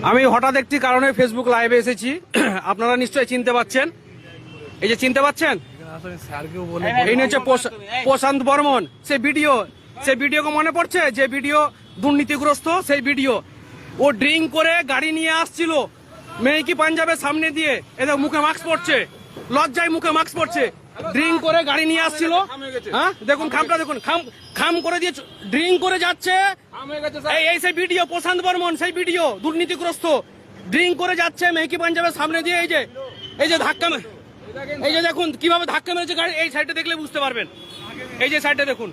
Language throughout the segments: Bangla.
আমি হঠাৎ একটি কারণে ফেসবুক লাইভে এসেছি। আপনারা নিশ্চয়ই চিনতে পাচ্ছেন, এই যে চিনতে পাচ্ছেন, এই হচ্ছে প্রশান্ত বর্মন। সেই ভিডিও মনে পড়ছে, যে ভিডিও দুর্নীতিগ্রস্ত, সেই ভিডিও। ও ড্রিঙ্ক করে গাড়ি নিয়ে আসছিল মেহকি পাঞ্জাবের সামনে দিয়ে, এদের মুখে মাস্ক পড়ছে, লজ্জায় মুখে মাস্ক পড়ছে। ড্রিঙ্ক করে গাড়ি নিয়ে আসছিল, হ্যাঁ দেখুন খামটা দেখুন, খাম করে দিয়ে ড্রিঙ্ক করে যাচ্ছে। এই সেই ভিডিও প্রশান্ত বর্মন, সেই ভিডিও দুর্নীতিগ্রস্ত, ড্রিঙ্ক করে যাচ্ছে মেহকি পাঞ্জাবের সামনে দিয়ে। এই যে ধাক্কা, এই যে দেখুন কিভাবে ধাক্কা মেরেছে গাড়ি। এই সাইডে দেখলে বুঝতে পারবেন, এই যে সাইডে দেখুন,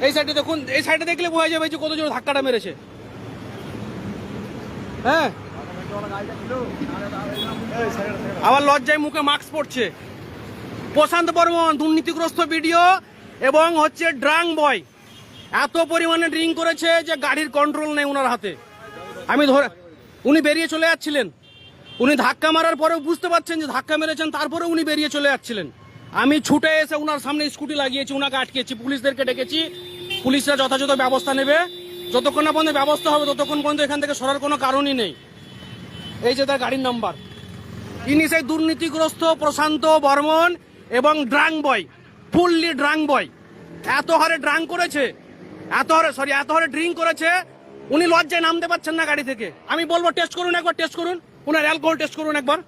এই সাইডে দেখুন, এই সাইডে দেখলে বোঝা যাবে যে কত জোর ধাক্কাটা মেরেছে। হ্যাঁ, আবার লজ্জায় মুখে মাস্ক পড়ছে। প্রশান্ত বর্মন দুর্নীতিগ্রস্ত ভিডিও এবং হচ্ছে ড্রাং বয়, এত পরিমাণে ড্রিঙ্ক করেছে যে গাড়ির কন্ট্রোল নেই ওনার হাতে। আমি ধরে, উনি বেরিয়ে চলে যাচ্ছিলেন, উনি ধাক্কা মারার পরেও বুঝতে পারছেন যে ধাক্কা মেরেছেন, তারপরে উনি বেরিয়ে চলে যাচ্ছিলেন। আমি ছুটে এসে ওনার সামনে স্কুটি লাগিয়েছি, ওনাকে আটকেছি, পুলিশদেরকে ডেকেছি। পুলিশরা যথাযথ ব্যবস্থা নেবে, যতক্ষণ না পর্যন্ত ব্যবস্থা হবে ততক্ষণ পর্যন্ত এখান থেকে সরার কোনো কারণই নেই। এই যে তার গাড়ির নাম্বার। ইনি সেই দুর্নীতিগ্রস্ত প্রশান্ত বর্মন এবং ড্রাং বয়, ফুললি ড্রাং বয়। এত হারে ড্রাং করেছে, এত হারে ড্রিঙ্ক করেছে, উনি লজ্জায় নামতে পারছেন না গাড়ি থেকে। আমি বলবো টেস্ট করুন, একবার টেস্ট করুন, ওনার অ্যালকোহল টেস্ট করুন একবার।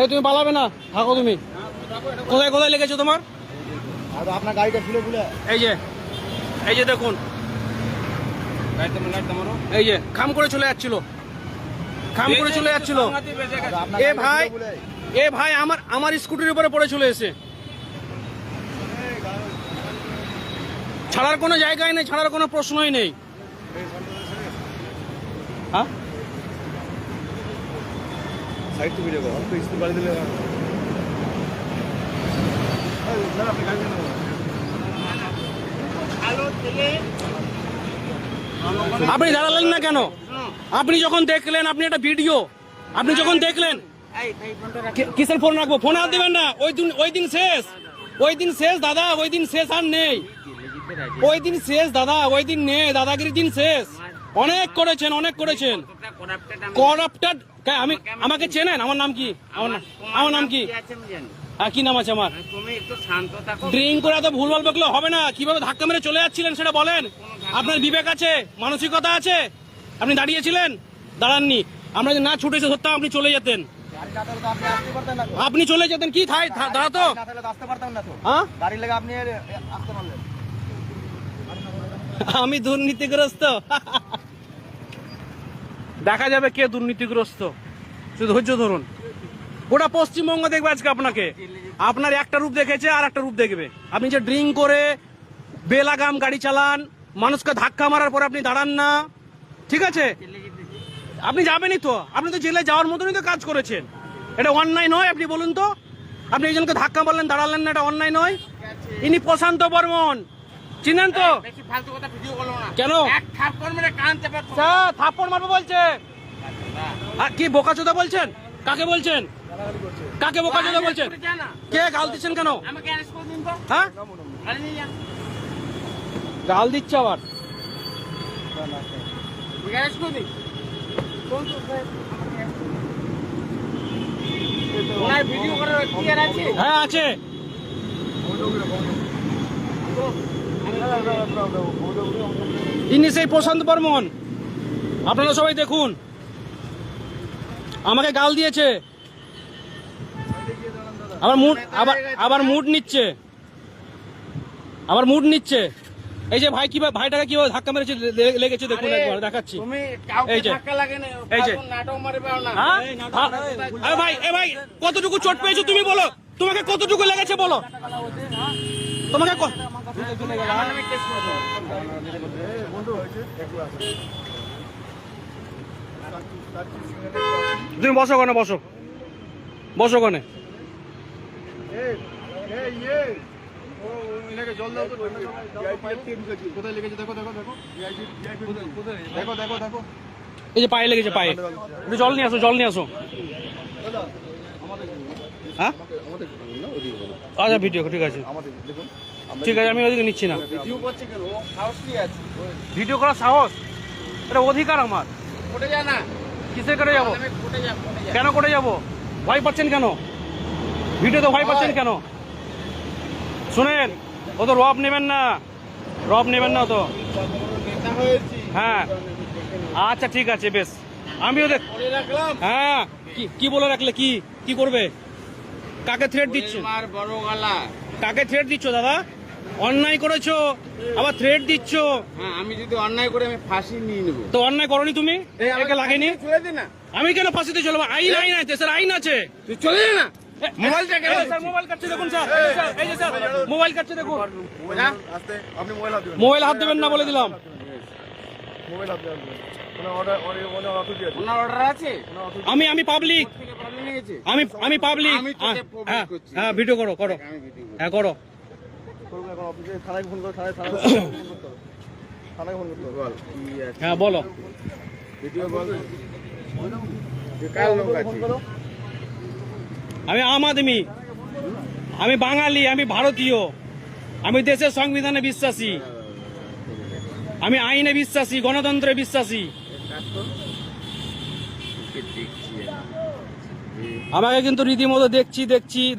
এই তুমি পালাবে না, থাকো তুমি। কোথায় কোথায় লেগেছো তোমার? আপনার গাড়িটা খুলে খুলে এই যে দেখুন, এই যে খাম করে চলে যাচ্ছিল, খাম করে চলে যাচ্ছিল। এ ভাই আমার স্কুটির উপরে পড়ে চলে এসে, ছাড়ার কোনো জায়গায় নেই, ছাড়ার কোনো প্রশ্নই নেই। হ্যাঁ, সাইড টু ভিডিও করো, তো স্কুল বাড়ি দিলে আপনি দাঁড়ালেন না কেন? আপনি যখন দেখলেন, আপনি একটা ভিডিও, আপনি যখন দেখলেন, কিসের ফোন রাখবো? ফোন আর দেবেন না। ওই দিন শেষ দাদা, ওই দিন শেষ আর নেই। ওই দিন শেষ দাদা, ওই দিন নেই, দাদাগিরির দিন শেষ। অনেক করেছেন, অনেক করেছেন। করাপ্টেড। আমাকে চেনেন? আমার নাম কি? আমার নাম কি? কি নাম আছে আমার? ড্রিঙ্ক করে এত ভুলভাল বকলে হবে না। কিভাবে ধাক্কা মেরে চলে যাচ্ছিলেন সেটা বলেন। আপনার বিবেক আছে, মানসিকতা আছে? আপনি দাঁড়িয়েছিলেন? দাঁড়াননি। আমরা যে না ছুটেছে ধরতাম, আপনি চলে যেতেন। আপনি চলে যেতেন কি দাঁড়াতো? আমি দুর্নীতিগ্রস্ত। দেখা যাবে কে দুর্নীতিগ্রস্ত, শুধু ধৈর্য ধরুন। গোটা পশ্চিমবঙ্গ দেখবে আজকে আপনাকে। আপনার একটা রূপ দেখেছে, আর একটা রূপ দেখবে। আপনি যে ড্রিঙ্ক করে বেলাগাম গাড়ি চালান, মানুষকে ধাক্কা মারার পরে আপনি দাঁড়ান না, ঠিক আছে? আপনি যাবেনই তো, আপনি তো জেলে যাওয়ার মতনই তো কাজ করেছেন। এটা অন্যায় নয়? আপনি বলুন তো, আপনি একজনকে ধাক্কা মারলেন, দাঁড়ালেন না, এটা অন্যায় নয়? ইনি প্রশান্ত বর্মন, চিনেন তো? কেন থাপ্পড় মারবো বলছে? কি বোকাচোদা বলছেন? কাকে বলছেন? কাকে বোকাচোদা বলছেন? কে গাল দিচ্ছেন কেন? হ্যাঁ, গাল দিচ্ছে আবার। হ্যাঁ আছে। ইনি সেই প্রশান্ত বর্মন, আপনারা সবাই দেখুন। আমাকে গাল দিয়েছে, আবার মুড নিচ্ছে, এই যে ভাই কিভাবে, ভাইটাকে কিভাবে ধাক্কা মেরেছে লেগেছে দেখুন, একবার দেখাচ্ছি। এই যে ভাই কতটুকু চোট পেয়েছো তুমি বলো? তোমাকে কতটুকু লেগেছে বলো? তোমাকে তুমি বসো কোনে, বসো কোনে। এই যে পায়ে লেগেছে, পায়ে। একটু জল নিয়ে আসো, হ্যাঁ আমাদের না ওদিকে বলো। আচ্ছা ভিডিও ঠিক আছে আমাদের দেখুন ঠিক আছে আমি ওদিকে নিচ্ছি না ভিডিও করছে কেন ও সাহস কি আছে ভিডিও করার সাহস এটা অধিকার আমার কোটে যা না কিসে করে যাবো আমি কোটে যা কেন করে যাবো ভয় পাচ্ছেন কেন ভিডিওতে ভয় পাচ্ছেন কেন শুনেন ও তো রব নেবেন না ও তো নেতা হয়েছি হ্যাঁ আচ্ছা ঠিক আছে বেশ আমিও দেখ করে রাখলাম হ্যাঁ কি বলে রাখলে কি করবে কাকে থ্রেট দিচ্ছ মার বড় গলা কাকে থ্রেট দিচ্ছ দাদা অন্যায় করেছো আবার থ্রেট দিচ্ছ হ্যাঁ আমি যদি অন্যায় করে আমি ফাঁসি নিয়ে নেবো তো অন্যায় করনি তুমি একে লাগেনি চলে দে না আমি কেন ফাঁসিতে চলবো আইন আছে দেশের আইন আছে তুই চলে যা না মোবাইলটা কেন স্যার মোবাইল কাটছে দেখুন স্যার এই যে স্যার মোবাইল কাটছে দেখুন আস্তে আপনি মোবাইল হাত দিবেন মোবাইল হাত দেবেন না বলে দিলাম মোবাইল হাত দিবেন ওনা অর্ডার অথরিটি আছে ওনার অর্ডার আছে আমি পাবলিক থেকে প্রবলেম নিয়েছে আমি পাবলিক আমি তোকে public করছি। হ্যাঁ ভিডিও করো আমি ভিডিও হ্যাঁ করো করবো এখন অফিসে থানায় ফোন করো থানায় ফোন করতে হবে থানায় ফোন করতে হবে বল কি আছে হ্যাঁ বলো ভিডিও বল যে কার লোক আছে ফোন করো আমি আম আদমি আমি বাঙালি আমি ভারতীয় আমি দেশের সংবিধানে বিশ্বাসী আমি আইনে বিশ্বাসী গণতন্ত্রে বিশ্বাসী কাজ কর ওকে দেখছি আমাকে কিন্তু রীতিমতো দেখছি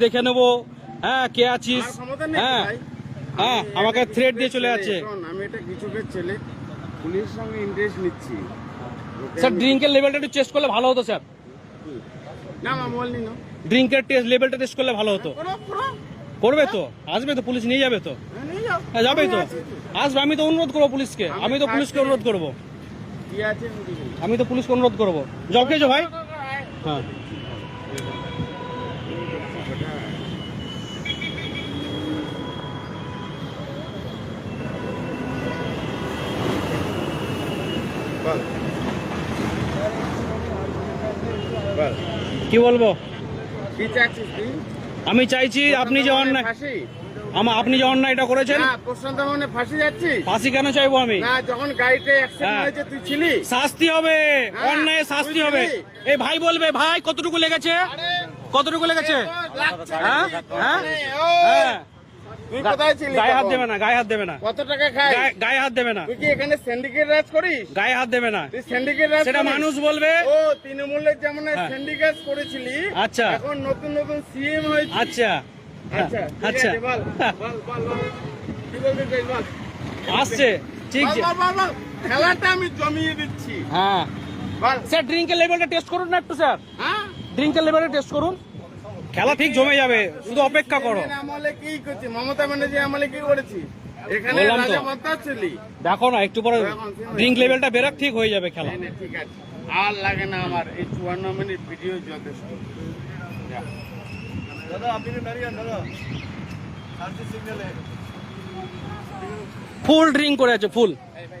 দেখে নেবো হ্যাঁ কে আছিস আর ক্ষমতা নেই হ্যাঁ ভাই। হ্যাঁ আমি আমাকে একটা থ্রেট দিয়ে কৃষকের চলে ছেলে, যাচ্ছে শোন, আমি এটা কৃষকের ছেলে পুলিশের সঙ্গে ইন্টারেস্ট নিচ্ছি ওকে স্যার আমি- ড্রিঙ্কের লেভেলটা একটু চেস্ট করলে ভালো হতো স্যার না আমার মোবাইল নিন ড্রিঙ্কের টেস্ট লেভেলটা টেস্ট করলে ভালো হতো পুরো করবে তো আসবে তো পুলিশ নিয়ে যাবে তো নিয়ে যাও হ্যাঁ যাবেই তো আমি আছি তো। আসবে আমি তো অনুরোধ করবো পুলিশকে আমি তো পুলিশকে অনুরোধ করবো কি আছে আমি দেখি। আমি তো পুলিশকে অনুরোধ করবো জল খেয়েছো ভাই হ্যাঁ বল বল কি বলবো কি চাচ্ছিস তুই আমি চাইছি আপনি যে অন্যায় ফাঁসি আপনি যে অন্যায়টা করেছেন না প্রশান্ত মানে ফাঁসি যাচ্ছিস ফাঁসি কেন চাইবো আমি না যখন গাড়িতে অ্যাক্সিডেন্ট হ্যাঁ। হয়েছে তুই ছিলি শাস্তি হবে হ্যাঁ, অন্যায় শাস্তি বুঝলি? হবে এই ভাই বলবে ভাই কতটুকু লেগেছে কতটুকু লেগেছে হ্যাঁ হ্যাঁ হ্যাঁ তুই কোথায় ছিলি গায়ে হাত তখন? দেবে না গায়ে হাত দেবে না কত টাকা খাই গায়ে হাত দেবে না তুই কি এখানে সিন্ডিকেট রাজ করিস গায়ে হাত দেবে না তুই সিন্ডিকেট রাজ সেটা করিস? মানুষ বলবে ও তৃণমূলের যেমন হ্যাঁ। সিন্ডিকেট করেছিলি আচ্ছা। এখন নতুন নতুন সিএম হয়েছে আচ্ছা আচ্ছা ঠিক আচ্ছা আছে, বল বল বল বল কি বলতে চাইছ বল আসছে ঠিক বল, যে বল, বল, বল। খেলাটা আমি জমিয়ে দিচ্ছি হ্যাঁ বল স্যার ড্রিঙ্কের লেভেলটা টেস্ট করুন না একটু স্যার হ্যাঁ ড্রিঙ্কের লেভেলটা টেস্ট করুন খেলা ঠিক জমে যাবে শুধু অপেক্ষা করো CNN আমলে কি করছি মমতা ব্যানার্জি আমলে কি করেছি এখানে বললাম তো। রাজা মন্ত্রী ছিলি দেখো না একটু পরে ড্রিঙ্ক লেভেলটা বেরাক ঠিক হয়ে যাবে খেলা ঠিক আছে আর লাগে না আমার এই 54 মিনিট ভিডিও যথেষ্ট যা। দাদা আপনি কি দাঁড়িয়ে দাদা শান্তি সিগন্যালে ফুল ড্রিঙ্ক করে আছে ফুল এই ভাই